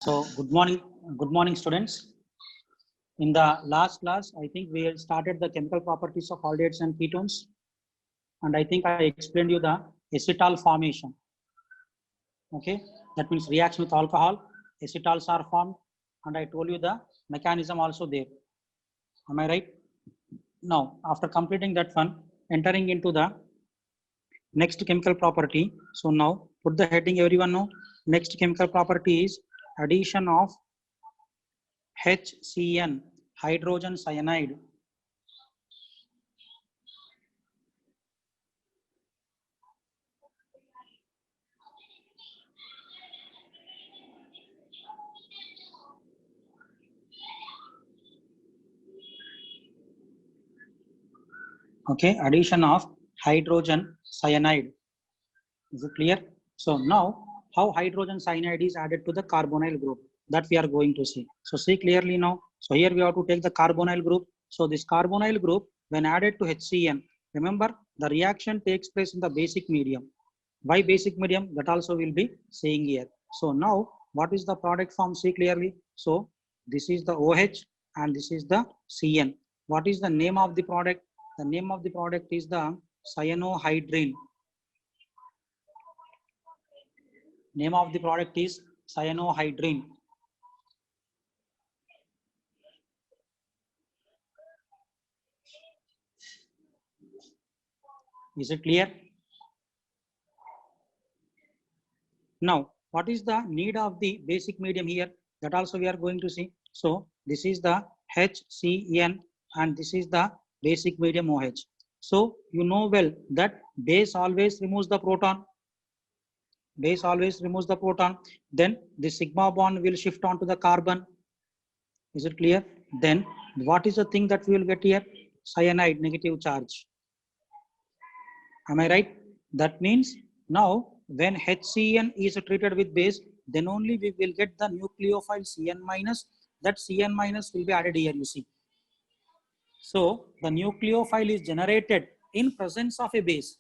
So good morning students. In the last class, I think we started the chemical properties of aldehydes and ketones, and I think I explained you the acetal formation. Okay, that means reaction with alcohol, acetals are formed, and I told you the mechanism also there. Am I right? Now, after completing that one, entering into the next chemical property. So now put the heading, everyone know. Next chemical property is addition of HCN, hydrogen cyanide. Okay, addition of hydrogen cyanide. Is it clear? So now, how hydrogen cyanide is added to the carbonyl group, that we are going to see. So see clearly now. So here we have to take the carbonyl group. So this carbonyl group, when added to HCN, remember the reaction takes place in the basic medium. Why basic medium? That also will be seeing here. So now, what is the product form? See clearly. So this is the OH and this is the CN. What is the name of the product? The name of the product is the cyanohydrine. Name of the product is cyanohydrine. Is it clear? Now, what is the need of the basic medium here? That also we are going to see. So this is the HCN and this is the basic medium OH. So you know well that base always removes the proton. Base always removes the proton. Then the sigma bond will shift onto the carbon. Is it clear? Then what is the thing that we will get here? Cyanide, negative charge. Am I right? That means now when HCN is treated with base, then only we will get the nucleophile Cn minus. That Cn minus will be added here, you see. So the nucleophile is generated in presence of a base.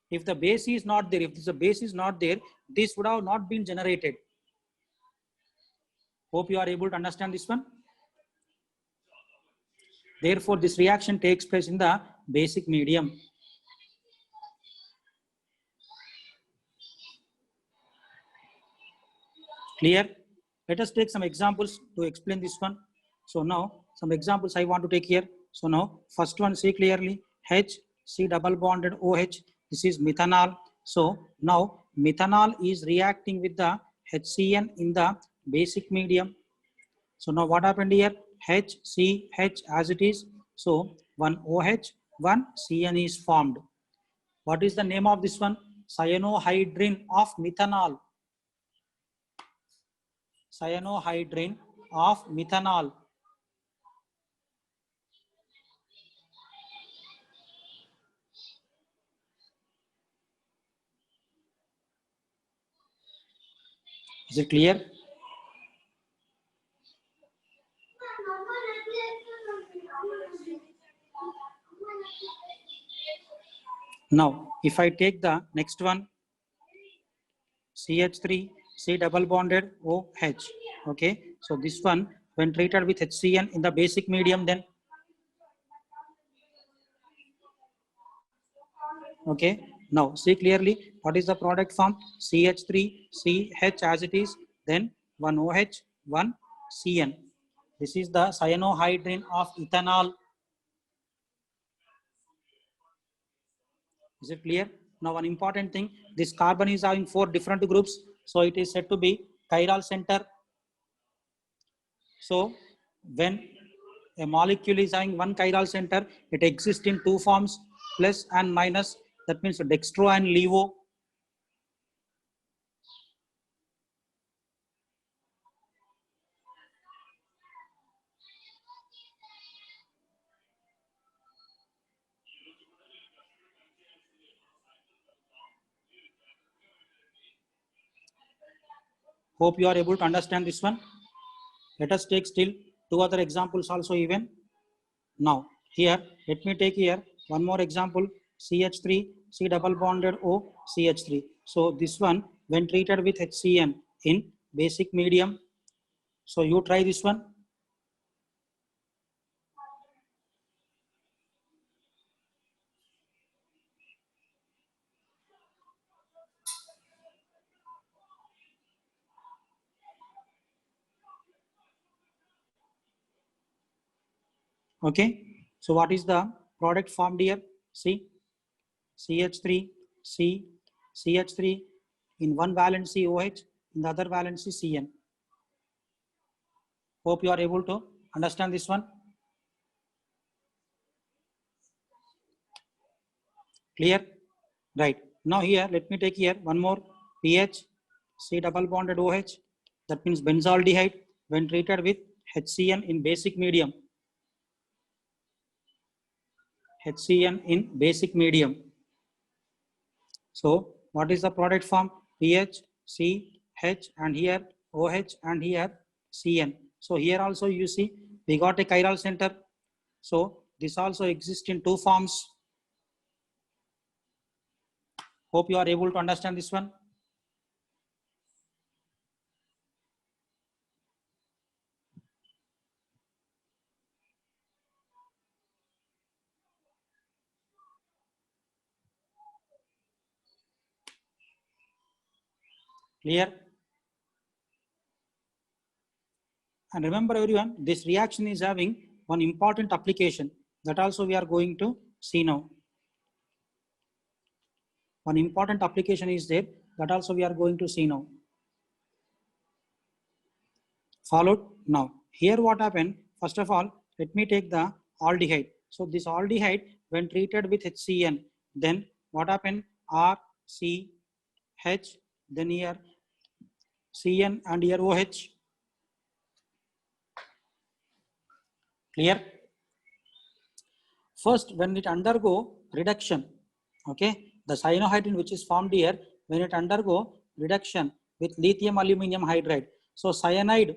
If the base is not there, if the base is not there, this would have not been generated. Hope you are able to understand this one. Therefore, this reaction takes place in the basic medium. Clear? Let us take some examples to explain this one. So now some examples I want to take here. So now first one, see clearly, H, C double bonded OH, this is methanol. So now methanol is reacting with the HCN in the basic medium. So now what happened here? H, C, H as it is. So one OH, one CN is formed. What is the name of this one? Cyanohydrine of methanol. Cyanohydrine of methanol. Is it clear? Now, if I take the next one, CH3, C double bonded OH. Okay, so this one, when treated with HCN in the basic medium, then okay. Now, see clearly what is the product form? CH3, CH as it is, then one OH, one CN. This is the cyanohydrine of ethanol. Is it clear? Now, one important thing, this carbon is having 4 different groups, so it is said to be chiral center. So, when a molecule is having one chiral center, it exists in 2 forms, plus and minus. That means dextro and levo. Hope you are able to understand this one. Let us take still 2 other examples also even. Now, here, let me take here one more example, CH3, C double bonded O, CH3. So, this one, when treated with HCN in basic medium. So you try this one. Okay. So what is the product formed here? See, CH3, C, CH3 in one valency OH, in the other valency CN. Hope you are able to understand this one. Clear? Right. Now here, let me take here one more pH, C double bonded OH. That means benzaldehyde when treated with HCN in basic medium. HCN in basic medium. So what is the product form? pH, C, H, and here OH, and here CN. So here also you see we got a chiral center. So this also exists in two forms. Hope you are able to understand this one. Clear? And remember everyone, this reaction is having one important application that also we are going to see now. One important application is there that also we are going to see now. Followed now. Here what happened? First of all, let me take the aldehyde. So this aldehyde when treated with HCN, then what happened? R, C, H, then here CN and here OH. Clear? First, when it undergo reduction, okay, the cyanohydrin which is formed here, when it undergo reduction with lithium aluminum hydride. So cyanide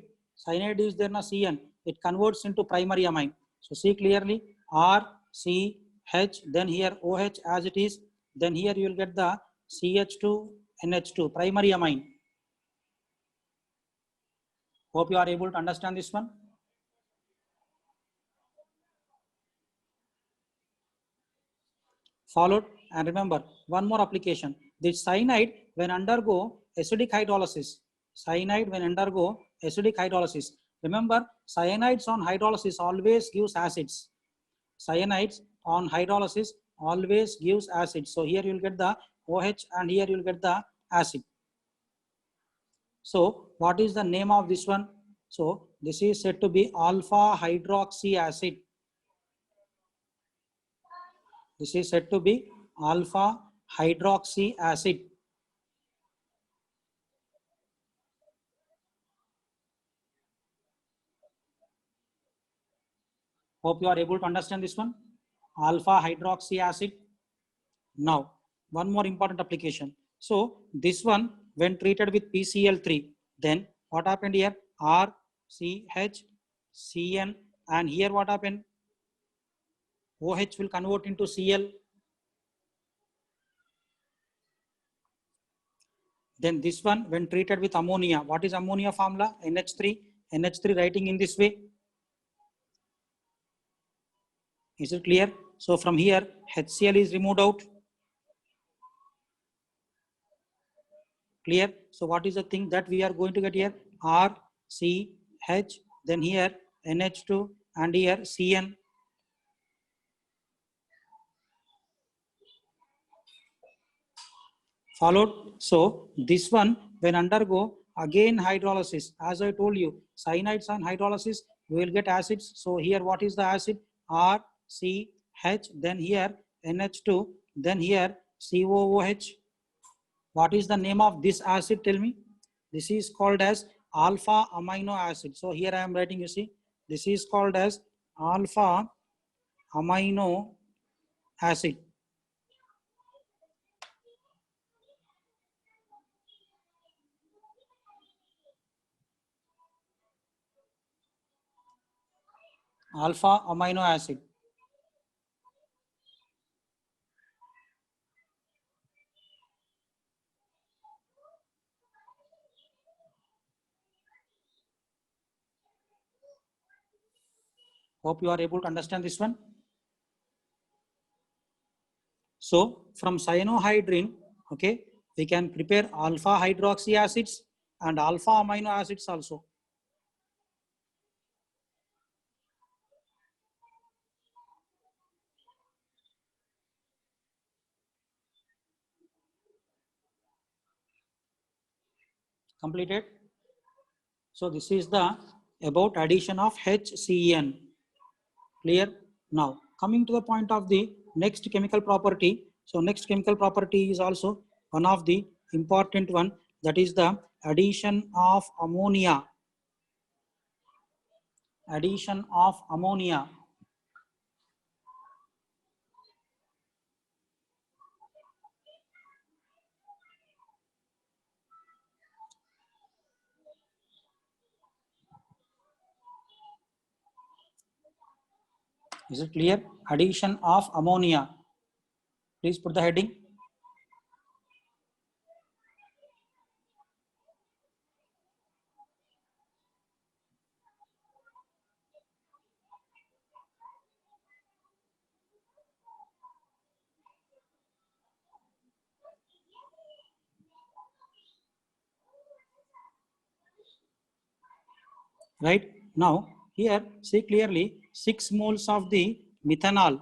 is there na CN, it converts into primary amine. So see clearly R, C, H, then here OH as it is, then here you will get the CH2, NH2, primary amine. Hope you are able to understand this one. Followed, and remember one more application. This cyanide when undergo acidic hydrolysis, remember cyanides on hydrolysis always gives acids. Cyanides on hydrolysis always gives acids. So here you will get the OH and here you will get the acid. So what is the name of this one? So this is said to be alpha hydroxy acid. This is said to be alpha hydroxy acid. Hope you are able to understand this one. Alpha hydroxy acid. Now, one more important application. So this one, when treated with PCl3, then what happened here? R, C, H, Cn, and here what happened? OH will convert into Cl. Then this one, when treated with ammonia, what is ammonia formula? NH3. NH3 writing in this way. Is it clear? So from here, HCl is removed out. Clear? So what is the thing that we are going to get here? R, C, H, then here NH2 and here CN. Followed. So this one when undergo again hydrolysis, as I told you, cyanides on hydrolysis, we will get acids. So here what is the acid? R, C, H, then here NH2, then here COOH. What is the name of this acid? Tell me. This is called as alpha amino acid. So here I am writing, you see, this is called as alpha amino acid. Alpha amino acid. Hope you are able to understand this one. So from cyanohydrin, okay, we can prepare alpha hydroxy acids and alpha amino acids also. Completed. So this is the about addition of HCN. Clear? Now coming to the point of the next chemical property. So next chemical property is also one of the important one, that is the addition of ammonia. Addition of ammonia. Is it clear? Addition of ammonia. Please put the heading. Right? Now here see clearly 6 moles of the methanol.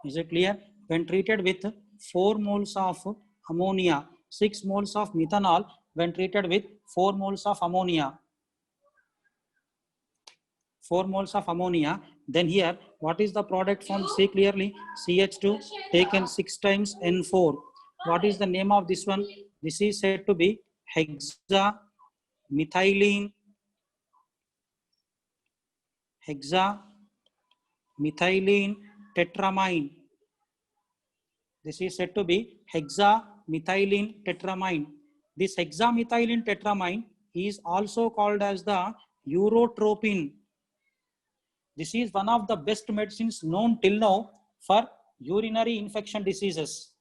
Is it clear? When treated with 4 moles of ammonia, 6 moles of methanol when treated with 4 moles of ammonia. 4 moles of ammonia. Then here, what is the product formed? See clearly, CH2 taken 6 times N4. What is the name of this one? This is said to be hexamethylene. Hexamethylene tetramine. This is said to be hexamethylene tetramine. This hexamethylene tetramine is also called as the urotropin. This is one of the best medicines known till now for urinary infection diseases.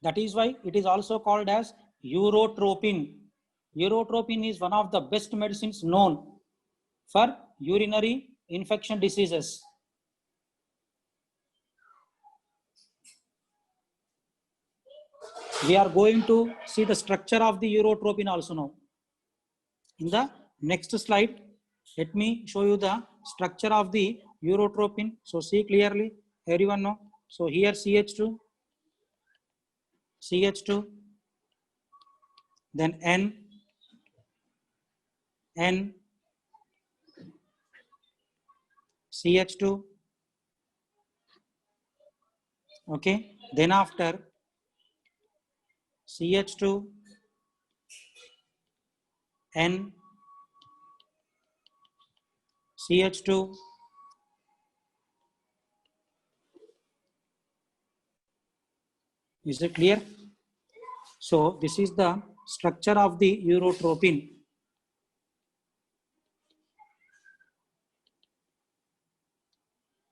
That is why it is also called as urotropin. Urotropin is one of the best medicines known for urinary infection diseases. We are going to see the structure of the urotropin also now. In the next slide, let me show you the structure of the urotropin. So see clearly, everyone know. So here CH2, then N, CH2, okay. Then after CH2, N, CH2, is it clear? So this is the structure of the urotropin.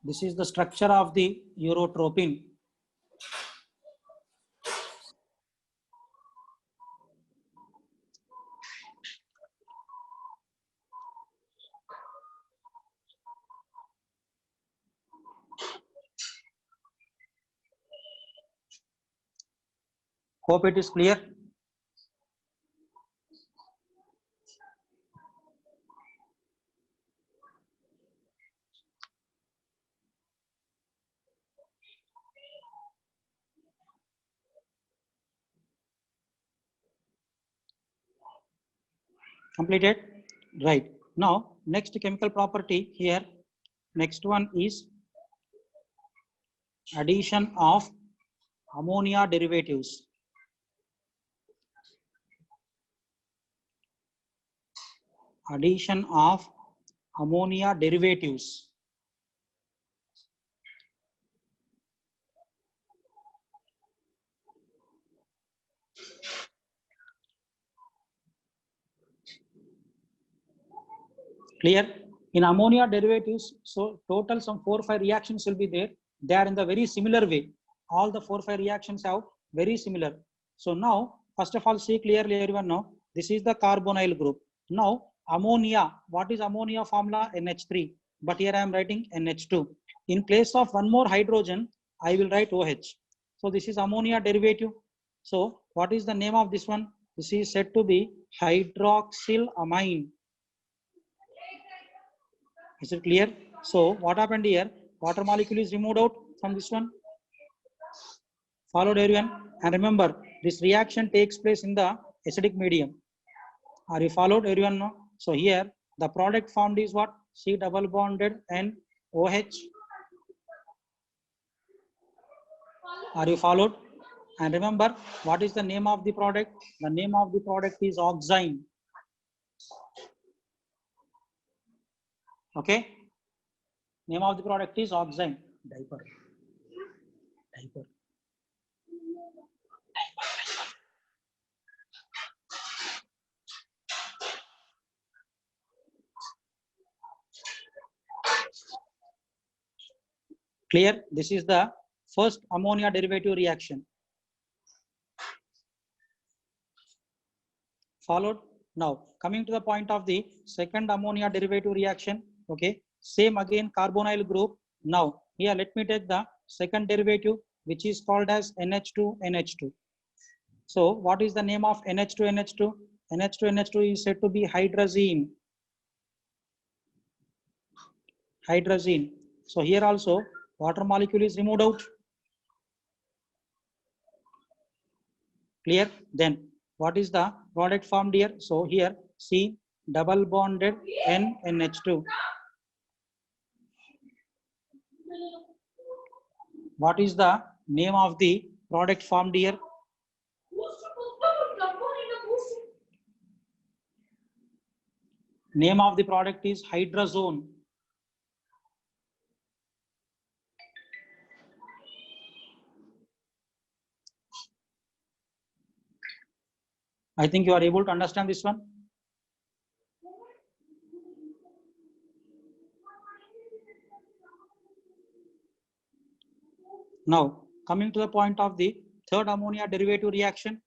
This is the structure of the urotropin. Hope it is clear. Completed? Right. Now, next chemical property here, next one is addition of ammonia derivatives. Addition of ammonia derivatives. Clear? In ammonia derivatives, so total some 4 or 5 reactions will be there. They are in the very similar way. All the 4 or 5 reactions have very similar. So now, first of all, see clearly everyone now, this is the carbonyl group. Now, ammonia. What is ammonia formula? NH3. But here I am writing NH2. In place of one more hydrogen, I will write OH. So this is ammonia derivative. So what is the name of this one? This is said to be hydroxylamine. Is it clear? So what happened here? Water molecule is removed out from this one. Followed everyone. And remember, this reaction takes place in the acidic medium. Are you followed everyone? No? So here the product formed is what? C double bonded NOH. Are you followed? And remember, what is the name of the product? The name of the product is oxime. Okay. Name of the product is oxime. Diaper. Clear? This is the first ammonia derivative reaction. Followed. Now coming to the point of the second ammonia derivative reaction. Okay, same again carbonyl group. Now here let me take the second derivative, which is called as NH2NH2. So what is the name of NH2NH2? NH2NH2 is said to be hydrazine. Hydrazine. So here also water molecule is removed out. Clear? Then what is the product formed here? So here C double bonded NH2. What is the name of the product formed here? Name of the product is hydrazone. I think you are able to understand this one. Now coming to the point of the third ammonia derivative reaction.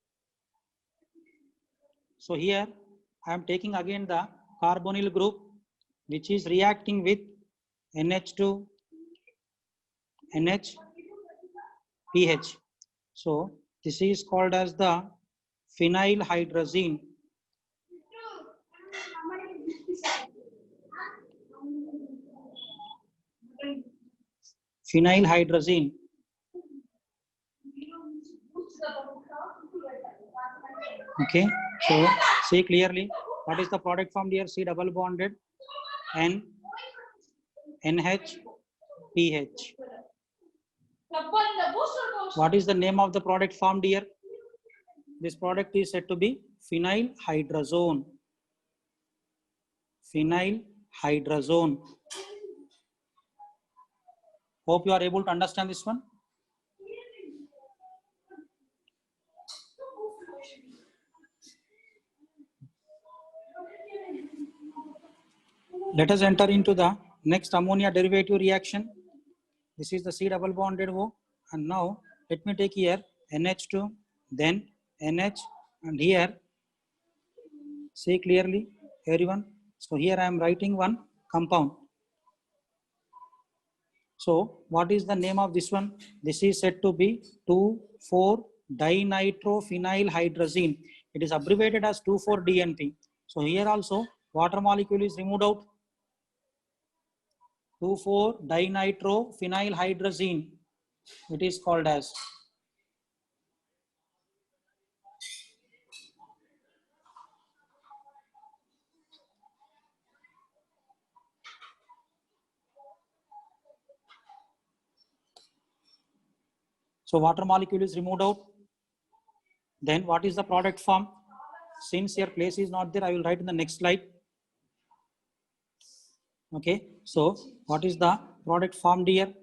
So here I am taking again the carbonyl group, which is reacting with NH2 NH PH. So this is called as the phenylhydrazine. Phenylhydrazine. Okay, so see clearly what is the product formed here? C double bonded NH PH. What is the name of the product formed here? This product is said to be phenylhydrazone. Phenylhydrazone. Hope you are able to understand this one. Let us enter into the next ammonia derivative reaction. This is the C double bonded O, and now let me take here NH2, then NH, and here see clearly everyone. So here I am writing one compound. So what is the name of this one? This is said to be 2,4-dinitrophenylhydrazine. It is abbreviated as 2,4-DNP. So here also water molecule is removed out. 2,4-dinitrophenylhydrazine. It is called as. So water molecule is removed out. Then what is the product form? Since your place is not there, I will write in the next slide. Okay, so what is the product formed here?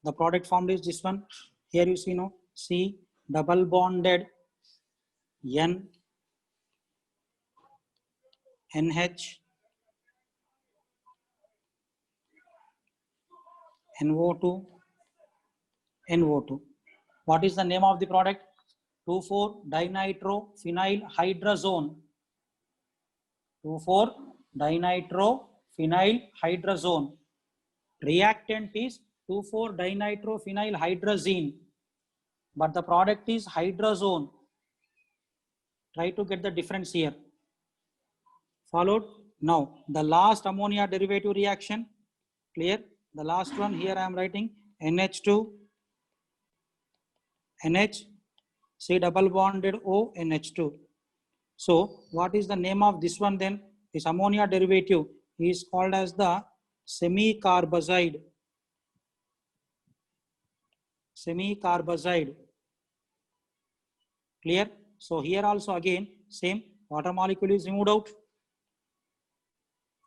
The product formed is this one. Here you see no C double bonded N NH NO2 NO2. What is the name of the product? 2,4-dinitrophenylhydrazone. 2,4 dinitrophenylhydrazone. Reactant is 2,4-dinitrophenylhydrazine, but the product is hydrazone. Try to get the difference here. Followed. Now the last ammonia derivative reaction. Clear? The last one here I am writing NH2, NH, C double bonded O, NH2. So what is the name of this one then? This ammonia derivative is called as the semicarbazide. Semicarbazide. Clear? So here also again same, water molecule is removed out.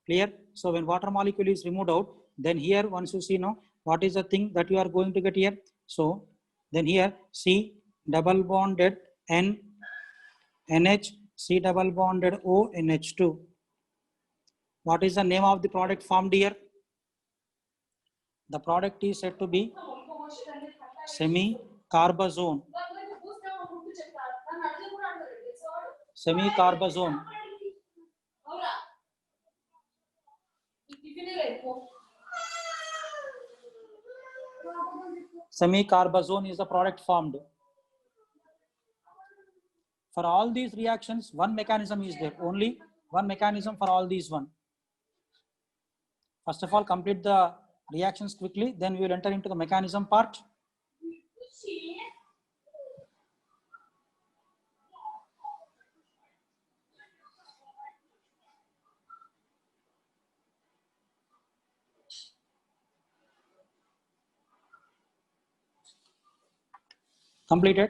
Clear? So when water molecule is removed out, then here once you see now what is the thing that you are going to get here. So then here C double bonded N, NH, C double bonded O, NH2. What is the name of the product formed here? The product is said to be semicarbazone. Semicarbazone. Semicarbazone is the product formed. For all these reactions, one mechanism is there. Only one mechanism for all these one. First of all, complete the reactions quickly, then we will enter into the mechanism part. Completed.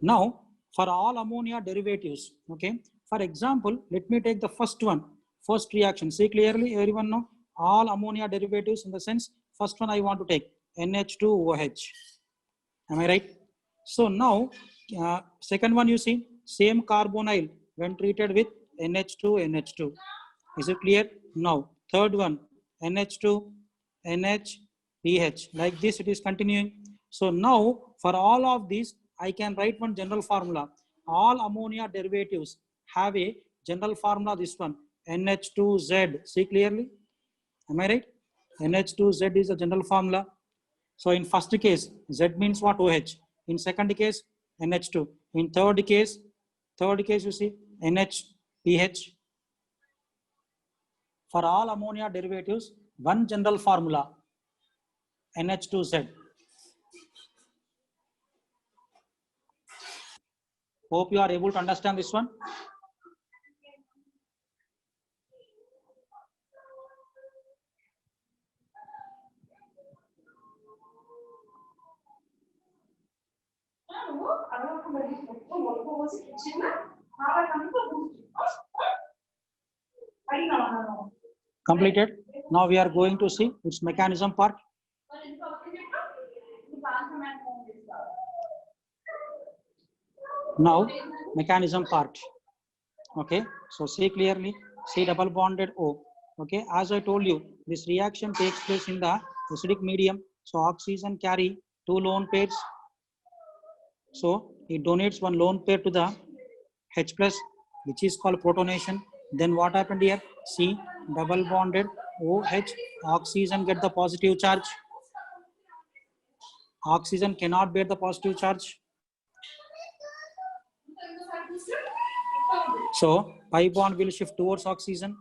Now, for all ammonia derivatives, okay. For example, let me take the first one, first reaction. See clearly, everyone know all ammonia derivatives in the sense, first one I want to take NH2OH. Am I right? So now, second one you see, same carbonyl when treated with NH2. Is it clear? Now, third one, NH2, NH, like this it is continuing. So now, for all of these, I can write one general formula. All ammonia derivatives have a general formula, this one, NH2Z. See clearly? Am I right? NH2Z is a general formula. So in first case, Z means what? OH. In second case, NH2. In third case you see NH, For all ammonia derivatives, one general formula, NH2Z. Hope you are able to understand this one. Completed. Now we are going to see its mechanism part. Now mechanism part. Okay, so see clearly, C double bonded O. Okay, as I told you, this reaction takes place in the acidic medium. So oxygen carry two lone pairs. So it donates one lone pair to the H plus, which is called protonation. Then what happened here? C double bonded OH, oxygen get the positive charge. Oxygen cannot bear the positive charge. So pi bond will shift towards oxygen.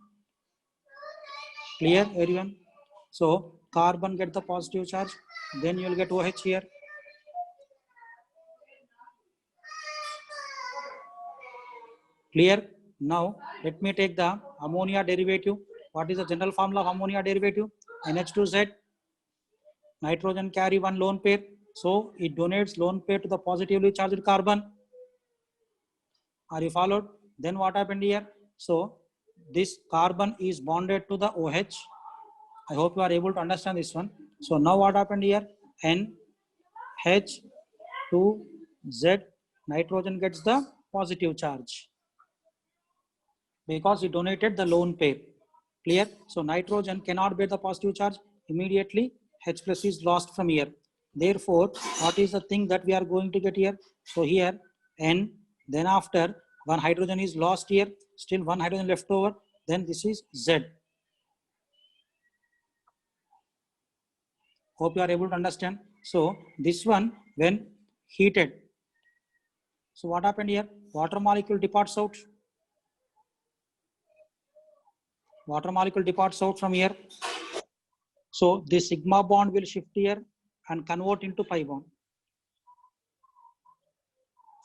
Clear, everyone? So carbon get the positive charge, then you will get OH here. Clear? Now let me take the ammonia derivative. What is the general formula of ammonia derivative? NH2Z. Nitrogen carry one lone pair, so it donates lone pair to the positively charged carbon. Are you followed? Then what happened here? So this carbon is bonded to the OH. I hope you are able to understand this one. So now what happened here? NH2Z, nitrogen gets the positive charge because it donated the lone pair. Clear? So nitrogen cannot bear the positive charge. Immediately H plus is lost from here. Therefore, what is the thing that we are going to get here? So here N, then after one hydrogen is lost here, still one hydrogen left over, then this is Z. Hope you are able to understand. So this one, when heated, so what happened here? Water molecule departs out. Water molecule departs out from here. So this sigma bond will shift here and convert into pi bond.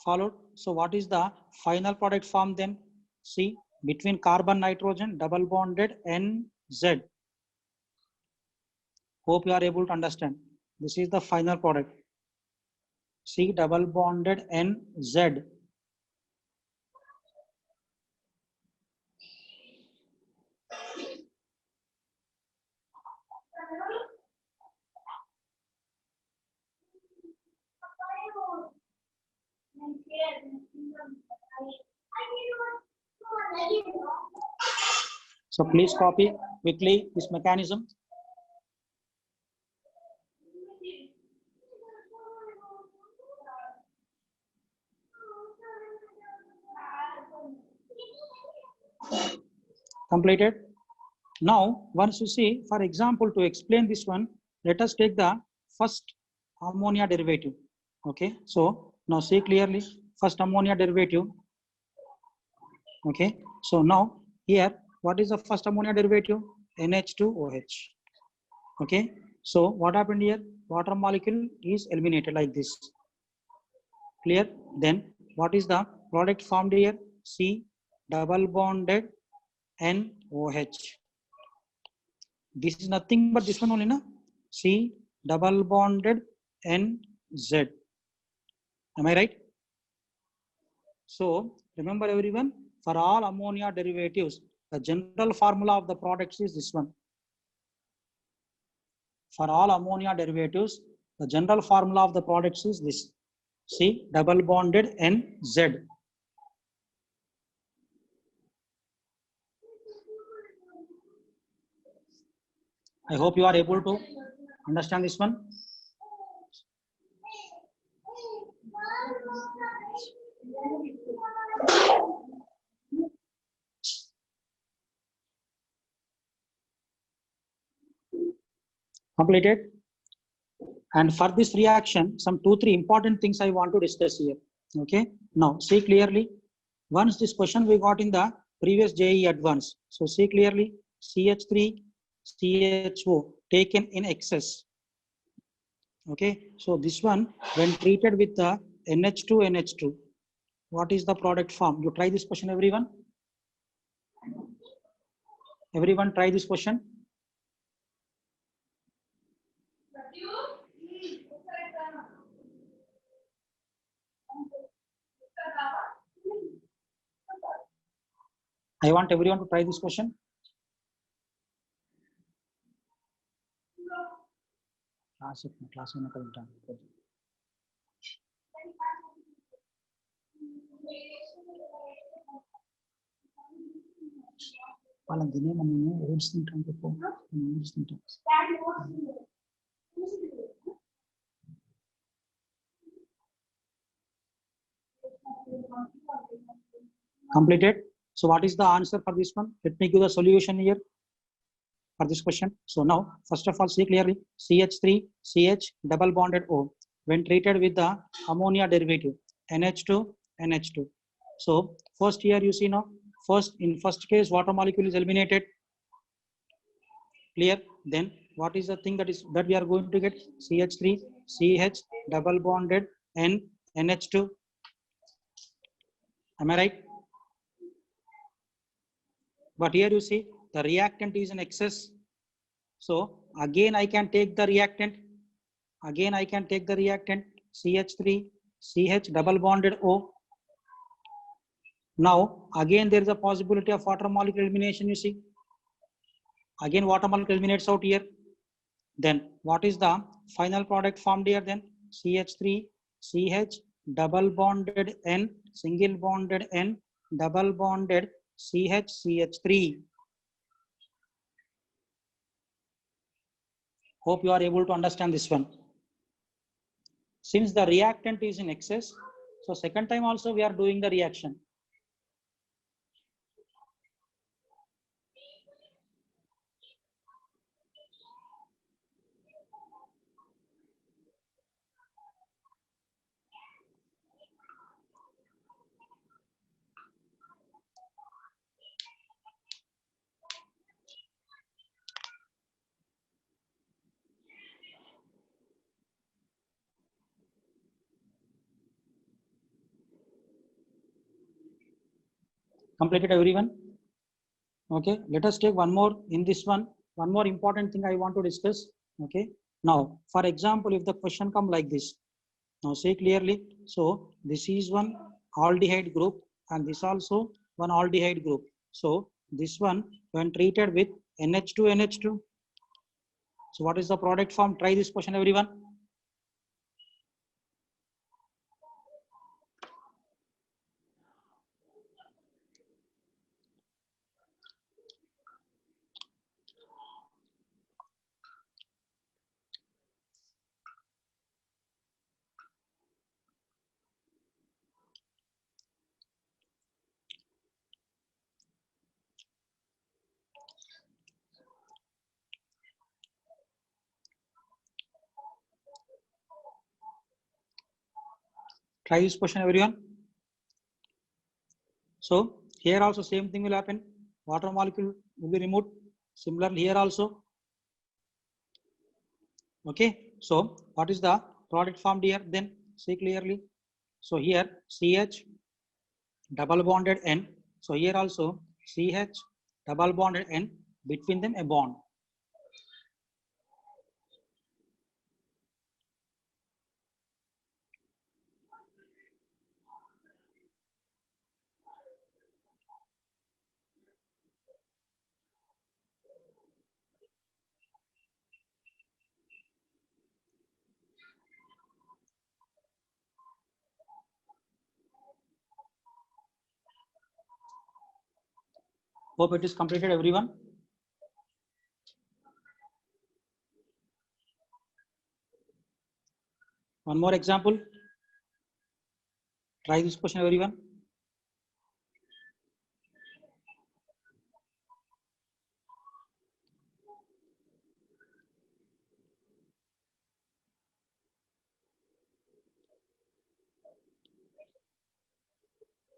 Followed. So what is the final product form then? See, between carbon nitrogen double bonded NZ. Hope you are able to understand. This is the final product. C double bonded NZ. So please copy quickly this mechanism. Completed. Now, once you see, for example, to explain this one, let us take the first ammonia derivative. Okay, so now see clearly, first ammonia derivative. Okay, so now here, what is the first ammonia derivative? NH2OH. Okay, so what happened here? Water molecule is eliminated like this. Clear? Then what is the product formed here? C double bonded NOH. This is nothing but this one only, na? C double bonded NZ. Am I right? So remember everyone, for all ammonia derivatives, the general formula of the products is this one. For all ammonia derivatives, the general formula of the products is this. C double bonded NZ. I hope you are able to understand this one. Completed. And for this reaction, some 2-3 important things I want to discuss here. Okay. Now see clearly. Once this question we got in the previous JEE advance. So see clearly, CH3, CHO taken in excess. Okay. So this one, when treated with the NH2, NH2, what is the product form? You try this question, everyone. Everyone try this question. I want everyone to try this question. Class వాళ్ళని తినేమని ఏడుస్తుంటాం ఏడుస్తుంటాం. Completed. So what is the answer for this one? Let me give the solution here for this question. So now, first of all, see clearly, CH3, CH double bonded O, when treated with the ammonia derivative, NH2, NH2. So first here you see now, in first case, water molecule is eliminated. Clear? Then what is the thing that we are going to get? CH3, CH double bonded N, NH2. Am I right? But here you see the reactant is in excess. So again I can take the reactant. Again I can take the reactant CH3, CH double bonded O. Now again there is a possibility of water molecule elimination, you see. Again water molecule eliminates out here. Then what is the final product formed here then? CH3, CH double bonded N, single bonded N, double bonded CH, CH3. Hope you are able to understand this one. Since the reactant is in excess, so second time also we are doing the reaction. Completed everyone? Okay, let us take one more in this one. One more important thing I want to discuss. Okay, now for example, if the question come like this, now see clearly. So this is one aldehyde group and this also one aldehyde group. So this one when treated with NH2 NH2. So what is the product form? Try this question everyone. Try this question everyone. So here also same thing will happen. Water molecule will be removed. Similarly here also. Okay. So what is the product formed here? Then see clearly. So here CH double bonded N. So here also CH double bonded N, between them a bond. Hope it is completed everyone. One more example. Try this question everyone.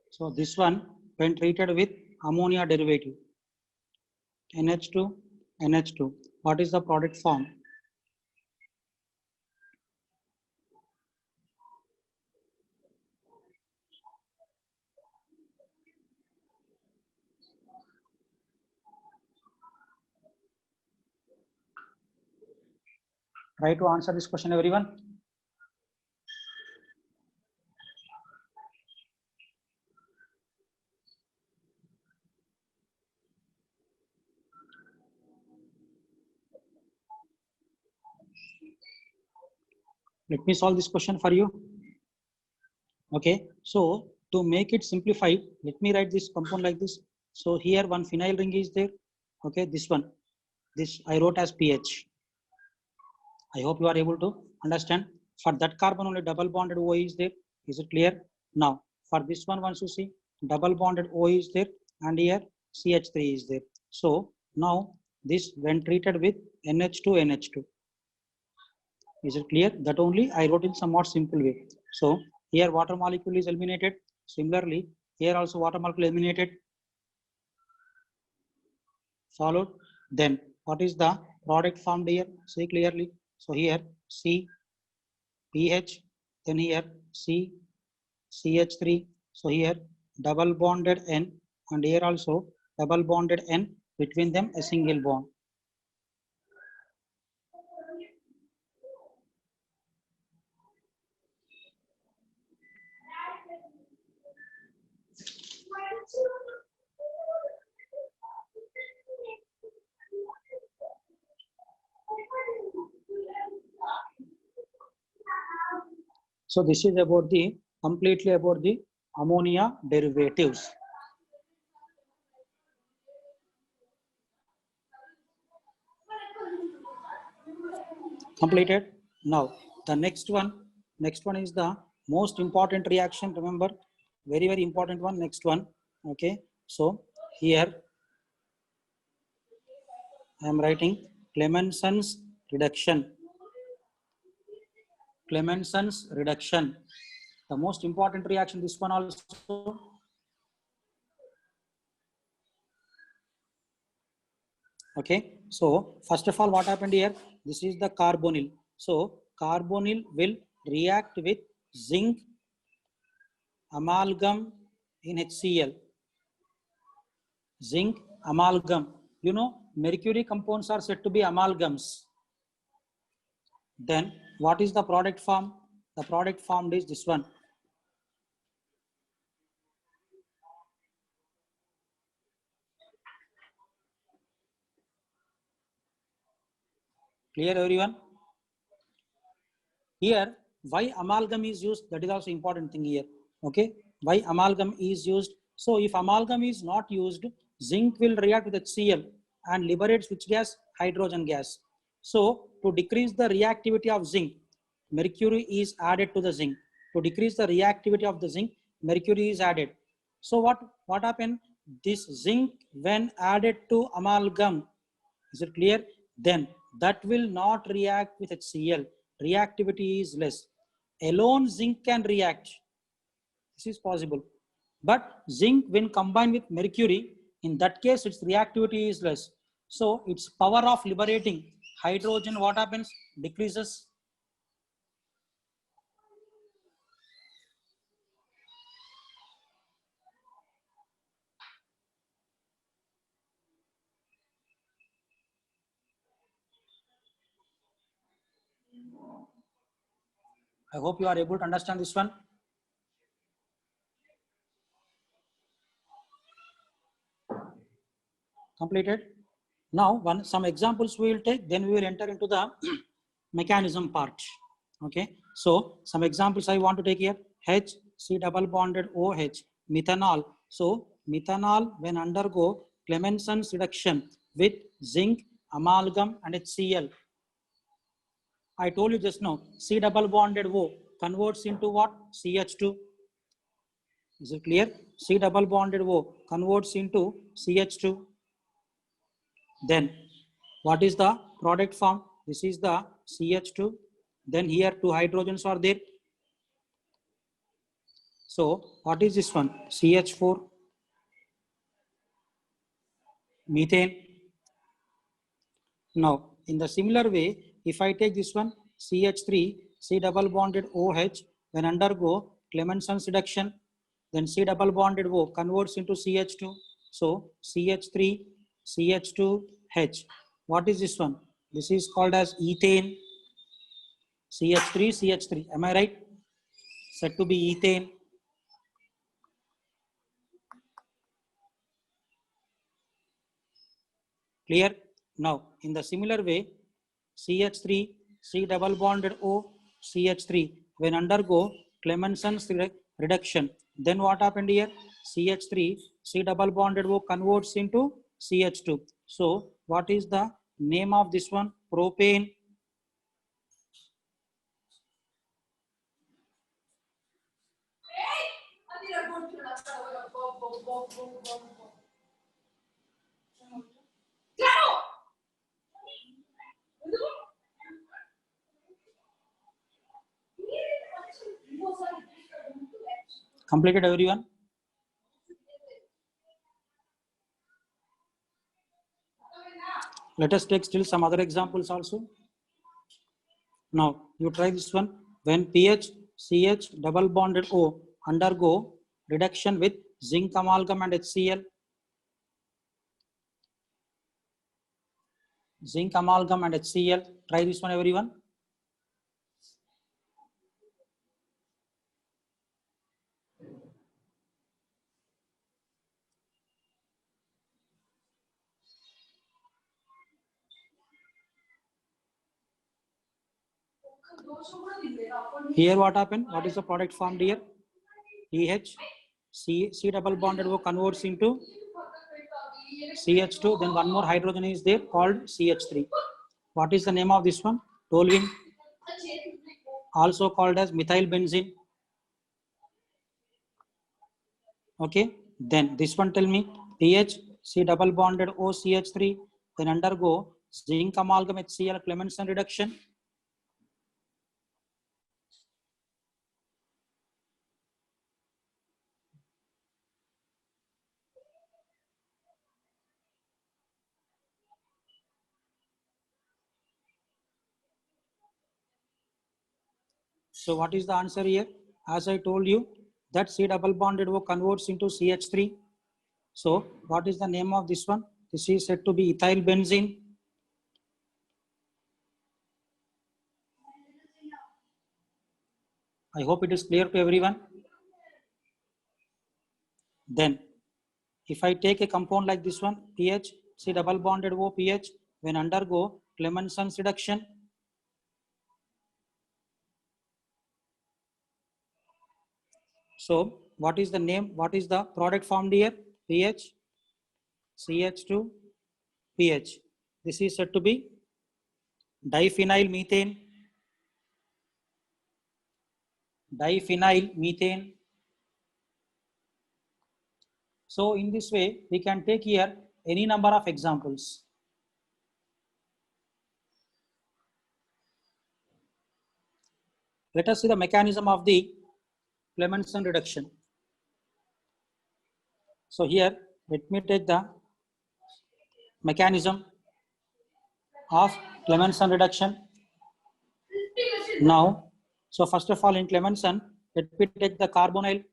So this one when treated with ammonia derivative NH2 NH2, what is the product form? Try to answer this question everyone. Let me solve this question for you. Okay, so to make it simplified, let me write this compound like this. So here one phenyl ring is there. Okay, this one, this I wrote as pH. I hope you are able to understand. For that carbon only double bonded O is there. Is it clear? Now for this one, once you see double bonded O is there and here CH3 is there. So now this when treated with NH2 NH2. Is it clear? That only I wrote in somewhat simple way. So here water molecule is eliminated. Similarly, here also water molecule eliminated. Followed. Then what is the product formed here? See clearly. So here C pH, then here C CH3. So here double bonded N and here also double bonded N, between them a single bond. So this is about the completely about the ammonia derivatives. Completed. Now the next one is the most important reaction. Remember, very important one. Next one. Okay. So here I am writing Clemenson's reduction. Clemenson's reduction. The most important reaction. This one also. Okay. So first of all, what happened here? This is the carbonyl. So carbonyl will react with zinc amalgam in HCl. zinc amalgam. You know, mercury compounds are said to be amalgams. Then what is the product form? The product formed is this one. Clear, everyone? Here, why amalgam is used, that is also important thing here. Okay, why amalgam is used? So if amalgam is not used, zinc will react with HCl and liberates which gas? Hydrogen gas. So to decrease the reactivity of zinc, mercury is added to the zinc. To decrease the reactivity of the zinc, mercury is added. So what happened? This zinc when added to amalgam, is it clear? Then that will not react with HCl. Reactivity is less. Alone zinc can react. This is possible. But zinc when combined with mercury, in that case its reactivity is less. So its power of liberating hydrogen, what happens? Decreases. I hope you are able to understand this one. Completed. Now, some examples we will take, then we will enter into the mechanism part. Okay. So, some examples I want to take here. H, C double bonded OH, methanol. So, methanol when undergo Clemenson's reduction with zinc, amalgam and HCl. I told you just now, C double bonded O converts into what? CH2. Is it clear? C double bonded O converts into CH2. Then what is the product form? This is the CH2. Then here two hydrogens are there. So what is this one? CH4, methane. Now in the similar way, if I take this one CH3, C double bonded OH, when undergo Clemenson's reduction, then C double bonded O converts into CH2. So CH3, CH2H. What is this one? This is called as ethane. CH3, CH3. Am I right? Said to be ethane. Clear? Now, in the similar way, CH3, C double bonded O, CH3, when undergo Clemenson's reduction, then what happened here? CH3, C double bonded O converts into CH2. So, what is the name of this one? Propane. Completed, everyone? Let us take still some other examples also. Now, you try this one. When pH, CH double bonded O undergo reduction with zinc amalgam and HCl. Zinc amalgam and HCl. Try this one, everyone. Here what happened? What is the product formed here? pH, C double bonded O converts into CH2. Then one more hydrogen is there called CH3. What is the name of this one? Toluene. Also called as methyl benzene. Okay. Then this one, tell me, pH, C double bonded O, CH3, then undergo zinc amalgam HCl Clemmenson reduction. So what is the answer here? As I told you, that C double bonded O converts into CH3. So what is the name of this one? This is said to be ethyl benzene. I hope it is clear to everyone. Then if I take a compound like this one, pH, C double bonded O pH, when undergo Clemenson's reduction, so what is the name? What is the product formed here? pH, CH2, pH. This is said to be diphenyl methane. Diphenyl methane. So in this way, we can take here any number of examples. Let us see the mechanism of the Clemenson reduction. So here, let me take the mechanism of Clemenson reduction. Now, so first of all, in Clemenson, let me take the carbonyl.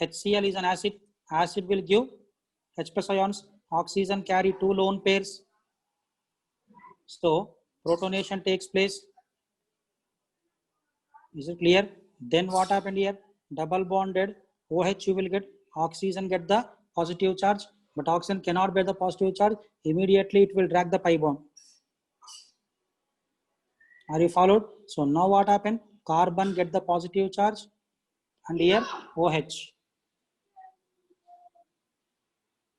HCl is an acid. Acid will give H plus ions. Oxygen carry two lone pairs. So protonation takes place. Is it clear? Then what happened here? Double bonded OH you will get. Oxygen get the positive charge, but oxygen cannot bear the positive charge. Immediately it will drag the pi bond. Are you followed? So now what happened? Carbon get the positive charge and here OH.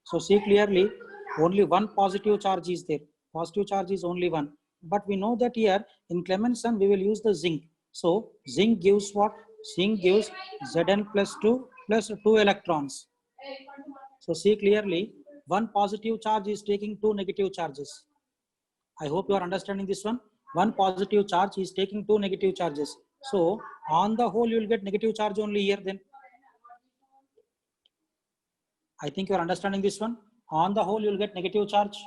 So see clearly, only one positive charge is there. Positive charge is only one. But we know that here in Clemenson we will use the zinc. So zinc gives what? Zinc gives Zn plus 2 plus 2 electrons. So see clearly, one positive charge is taking two negative charges. I hope you are understanding this one. One positive charge is taking two negative charges. So on the whole, you will get negative charge only here then. I think you are understanding this one. On the whole, you will get negative charge.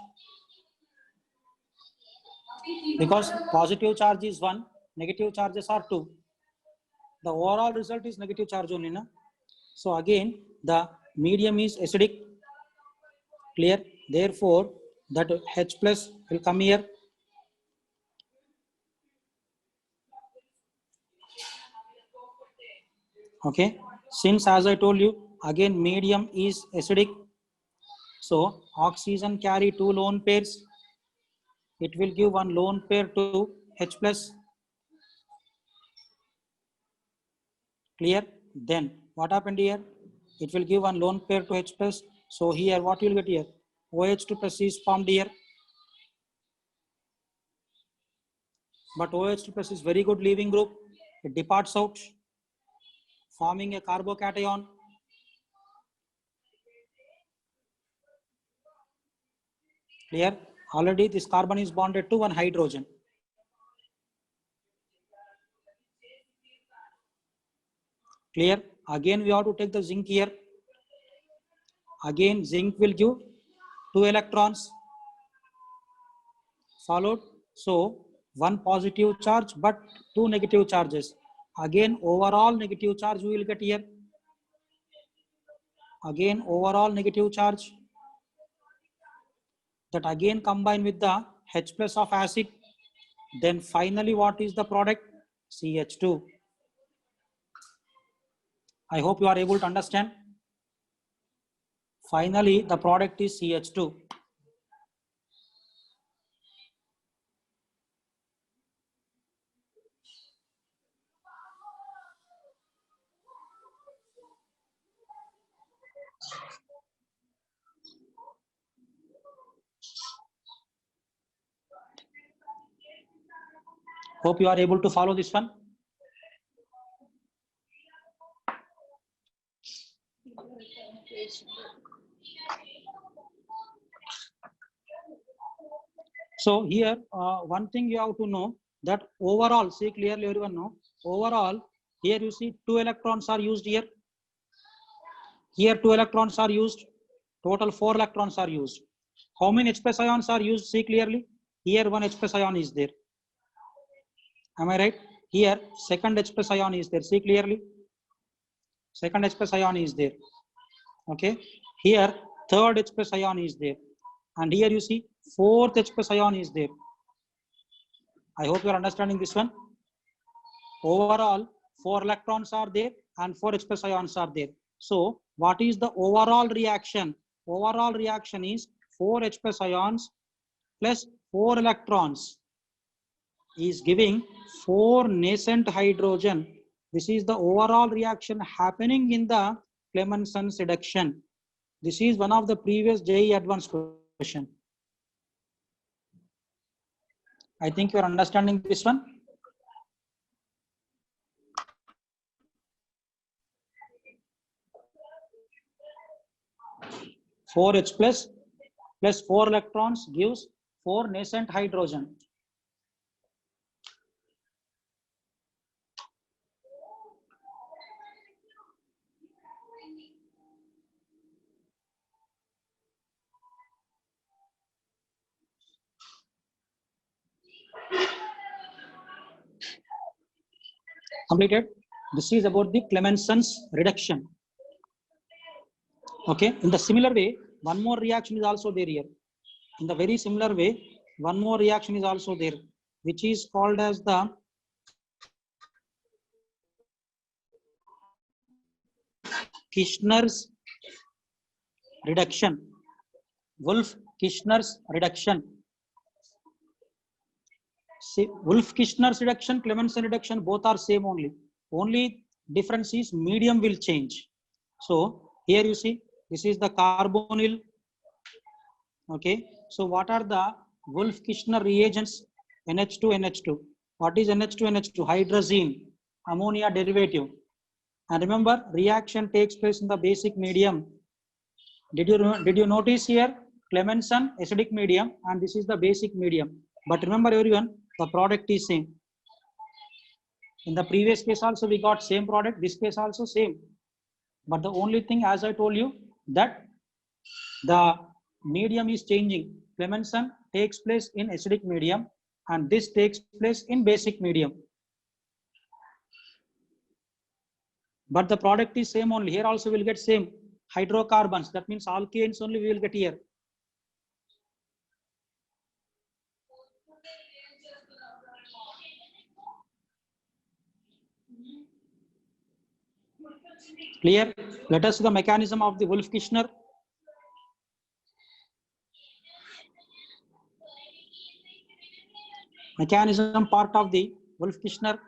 Because positive charge is 1, negative charges are 2. The overall result is negative charge only. Na? So again, the medium is acidic. Clear? Therefore, that H plus will come here. Okay. Since as I told you, again medium is acidic. So oxygen carry two lone pairs. It will give one lone pair to H plus. Clear? Then what happened here? It will give one lone pair to H plus. So here what you will get here? OH2 plus is formed here. But OH2 plus is very good leaving group. It departs out, forming a carbocation. Clear? Already this carbon is bonded to one hydrogen. Clear? Again we have to take the zinc here. Again zinc will give 2 electrons. Followed. So one positive charge but two negative charges. Again overall negative charge we will get here. Again overall negative charge. That again combine with the H plus of acid. Then finally what is the product? CH2. I hope you are able to understand. Finally the product is CH2. Hope you are able to follow this one. So here one thing you have to know that overall, see clearly everyone know, overall here you see 2 electrons are used here. Here 2 electrons are used. Total 4 electrons are used. How many H plus ions are used? See clearly. Here one H plus ion is there. Am I right? Here second H plus ion is there. See clearly. Second H plus ion is there. Okay. Here third H plus ion is there, and here you see fourth H plus ion is there. I hope you are understanding this one. Overall 4 electrons are there and 4 H plus ions are there. So what is the overall reaction? Overall reaction is 4 H plus ions plus 4 electrons is giving 4 nascent hydrogen. This is the overall reaction happening in the Clemenson's reduction. This is one of the previous JEE advanced question. I think you are understanding this one. Four H plus 4 electrons gives 4 nascent hydrogen. Completed. This is about the Clemenson's reduction. Okay. In the similar way, one more reaction is also there here. In the very similar way, one more reaction is also there, which is called as the Kirchner's reduction. Wolff-Kirchner's reduction. See, Wolff-Kirchner's reduction, Clemenson reduction, both are same only. Only difference is medium will change. So here you see, this is the carbonyl. Okay. So what are the Wolff-Kirchner reagents? NH2, NH2. What is NH2, NH2? Hydrazine, ammonia derivative. And remember, reaction takes place in the basic medium. Did you notice here? Clemenson acidic medium, and this is the basic medium. But remember everyone, the product is same. In the previous case also we got same product, this case also same. But the only thing, as I told you, that the medium is changing. Clemenson takes place in acidic medium and this takes place in basic medium. But the product is same only. Here also we'll get same hydrocarbons. That means alkanes only we will get here. Clear? Let us see the mechanism of the Wolff-Kirchner. Mechanism part of the Wolff-Kirchner.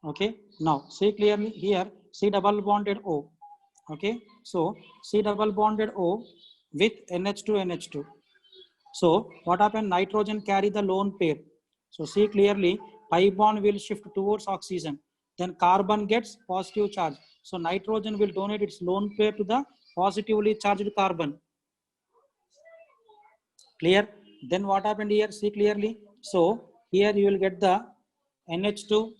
Okay. Now see clearly here, C double bonded O. Okay. So C double bonded O with NH2, NH2. So what happened? Nitrogen carry the lone pair. So see clearly, pi bond will shift towards oxygen. Then carbon gets positive charge. So nitrogen will donate its lone pair to the positively charged carbon. Clear? Then what happened here? See clearly. So here you will get the NH2.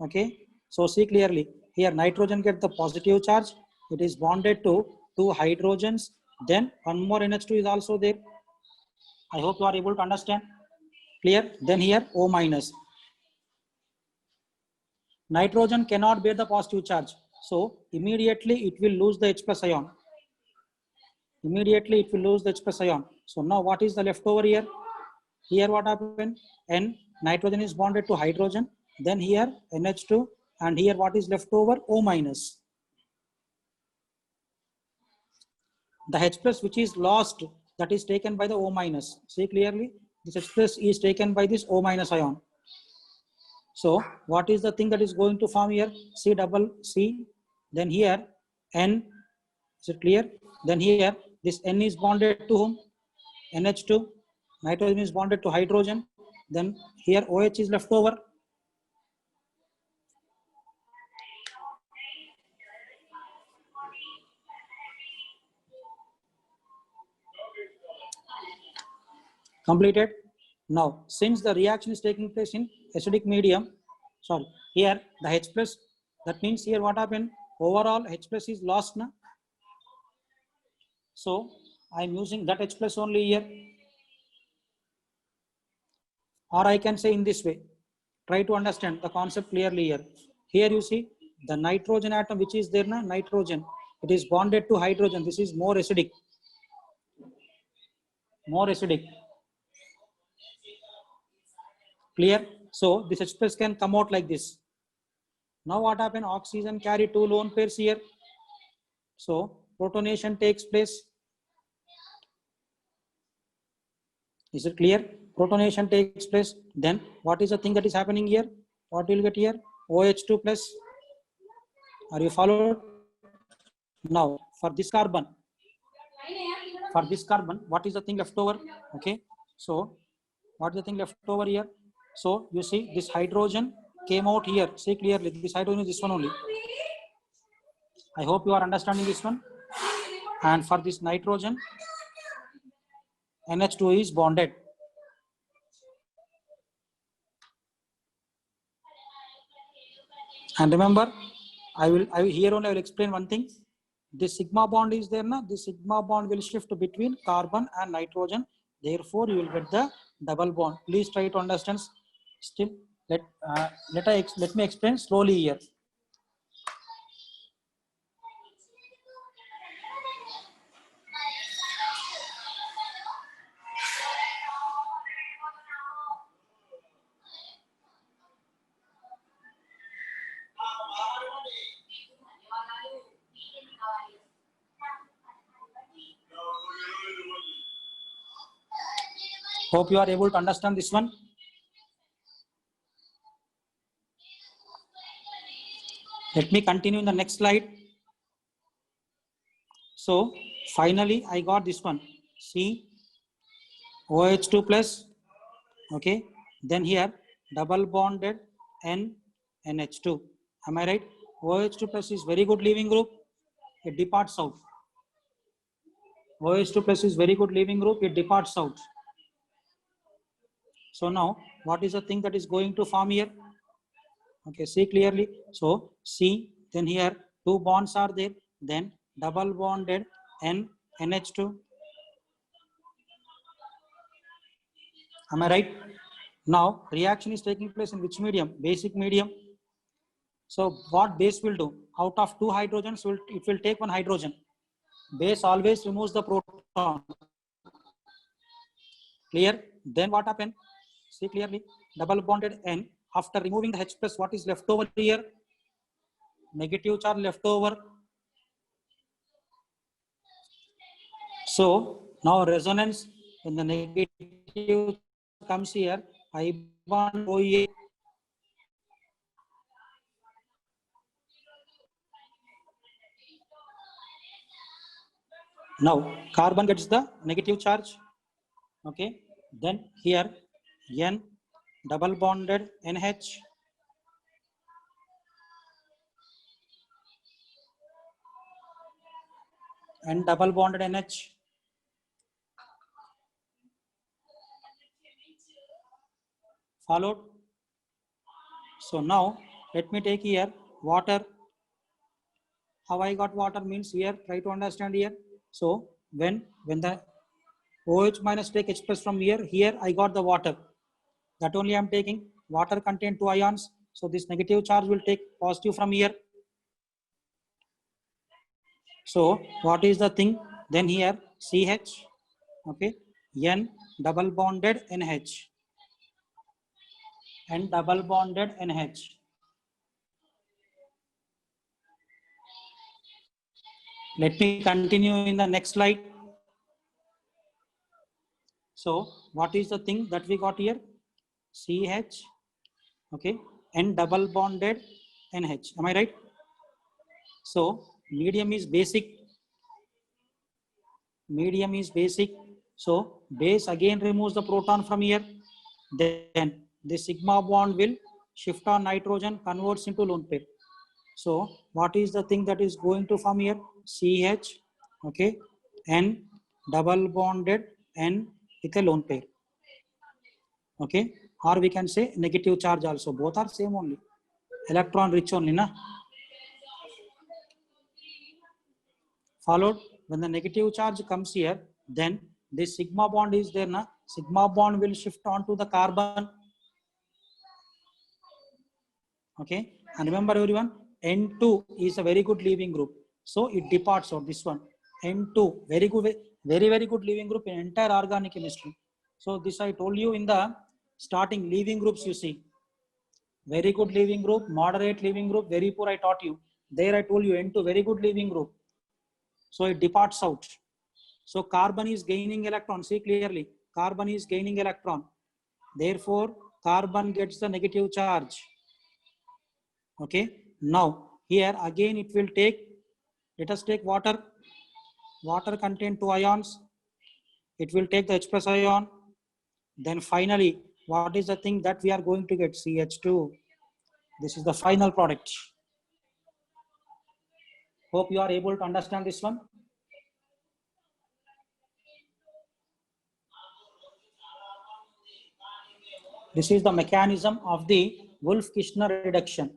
Okay. So see clearly. Here nitrogen get the positive charge. It is bonded to 2 hydrogens. Then one more NH2 is also there. I hope you are able to understand. Clear? Then here O minus. Nitrogen cannot bear the positive charge. So immediately it will lose the H plus ion. Immediately it will lose the H plus ion. So now what is the leftover here? Here what happened? N, nitrogen is bonded to hydrogen. Then here NH2, and here what is left over? O minus. The H plus which is lost, that is taken by the O minus. See clearly, this H plus is taken by this O minus ion. So what is the thing that is going to form here? C double C. Then here N. Is it clear? Then here this N is bonded to whom? NH2. Nitrogen is bonded to hydrogen. Then here OH is left over. Completed. Now, since the reaction is taking place in acidic medium, sorry, here the H plus, that means here what happened? Overall H plus is lost now. So I am using that H plus only here. Or I can say in this way. Try to understand the concept clearly here. Here you see the nitrogen atom which is there now, nitrogen. it is bonded to hydrogen. This is more acidic. More acidic. Clear? So this H plus can come out like this. Now what happened? Oxygen carry 2 lone pairs here. So protonation takes place. Is it clear? Protonation takes place. Then what is the thing that is happening here? What will get here? OH2 plus. Are you followed? Now for this carbon, what is the thing left over? Okay. So what is the thing left over here? So you see this hydrogen came out here. See clearly, this hydrogen is this one only. I hope you are understanding this one. And for this nitrogen, NH2 is bonded. And remember, I will explain one thing. This sigma bond is there now. This sigma bond will shift between carbon and nitrogen. Therefore, you will get the double bond. Please try to understand. Still, let me explain slowly here. Hope you are able to understand this one. Let me continue in the next slide. So finally, I got this one. See, OH2 plus. Okay. Then here, double bonded NH2. Am I right? OH2 plus is very good leaving group. It departs out. OH2 plus is very good leaving group. It departs out. So now, what is the thing that is going to form here? Okay, see clearly. So see, then here 2 bonds are there. Then double bonded NH2. Am I right? Now reaction is taking place in which medium? Basic medium. So what base will do? Out of 2 hydrogens, it will take 1 hydrogen. Base always removes the proton. Clear? Then what happened? See clearly, double bonded N. After removing the H plus, what is left over here? Negative charge left over. So now resonance, when the negative comes here, I bond OA. Now carbon gets the negative charge. Okay. Then here N double bonded NH. And double bonded NH. Followed. So now let me take here water. How I got water means here, try to understand here. So when the OH minus take H plus from here I got the water. That only I am taking. Water contain 2 ions. So this negative charge will take positive from here. So what is the thing? Then here CH, okay, N double bonded NH and double bonded NH. Let me continue in the next slide. So what is the thing that we got here? CH, okay, and double bonded NH. Am I right? So medium is basic. Medium is basic. So base again removes the proton from here. Then the sigma bond will shift on nitrogen, converts into lone pair. So what is the thing that is going to form here? CH, okay, N double bonded N with a lone pair. Okay, or we can say negative charge also. Both are same only. Electron rich only, na? Followed, when the negative charge comes here, then this sigma bond is there, na? Sigma bond will shift on to the carbon. Okay, and remember everyone, N2 is a very good leaving group. So it departs out, this one, N2, very good, very good leaving group in entire organic chemistry. So this I told you in the starting, leaving groups you see. Very good leaving group, moderate leaving group, very poor I taught you. There I told you N2, very good leaving group. So it departs out. So carbon is gaining electron, see clearly, carbon is gaining electron. Therefore, carbon gets the negative charge. Okay, now here again it will take, let us take water. Water contain 2 ions. It will take the H plus ion. Then finally, what is the thing that we are going to get? CH2. This is the final product. Hope you are able to understand this one. This is the mechanism of the Wolff-Kishner reduction.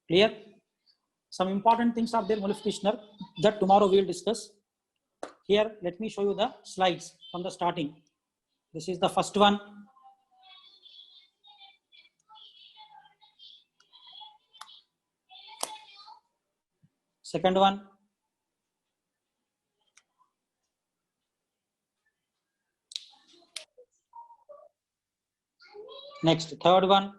Clear? Some important things are there, Wolff-Kishner, that tomorrow we will discuss. Here, let me show you the slides from the starting. This is the first one. Second one. Next, third one.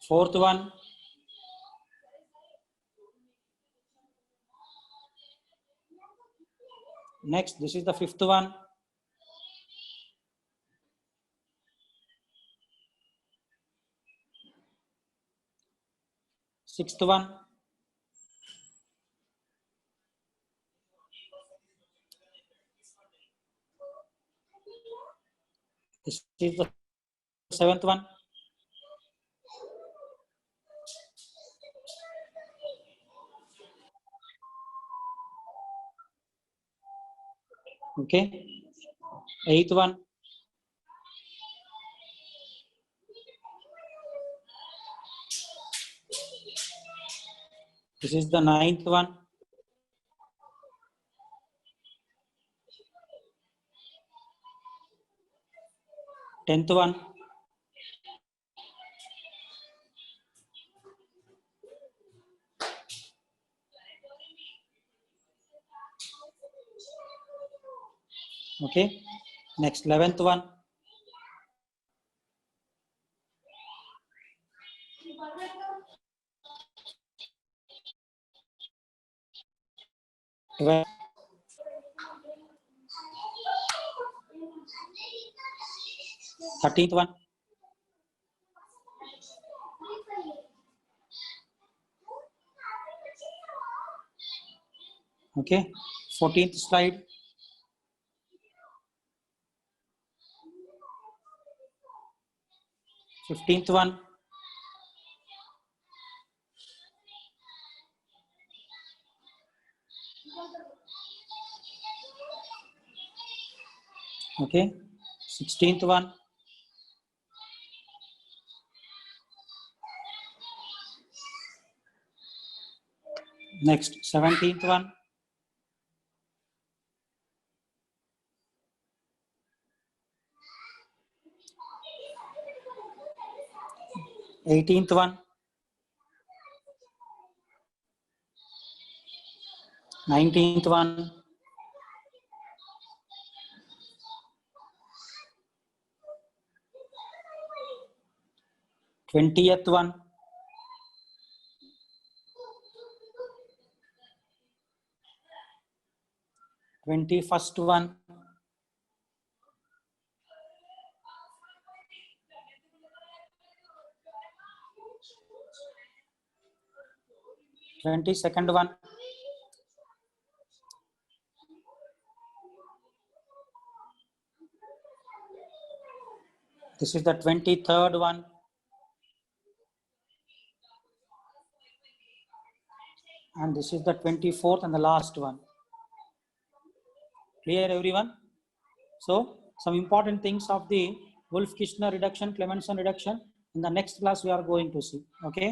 Fourth one. Next, this is the fifth one. Sixth one. This is the seventh one. Okay. Eighth one. This is the ninth one. Tenth one. Okay. Next, 11th one. Well, 13th one. Okay. 14th slide. Fifteenth one. Okay. 16th one. Next, 17th one. Eighteenth one. 19th one. 20th one. 21st one. 22nd one. This is the 23rd one. And this is the 24th and the last one. Clear, everyone? So, some important things of the Wolff-Kishner reduction, Clemmensen reduction. In the next class, we are going to see. Okay.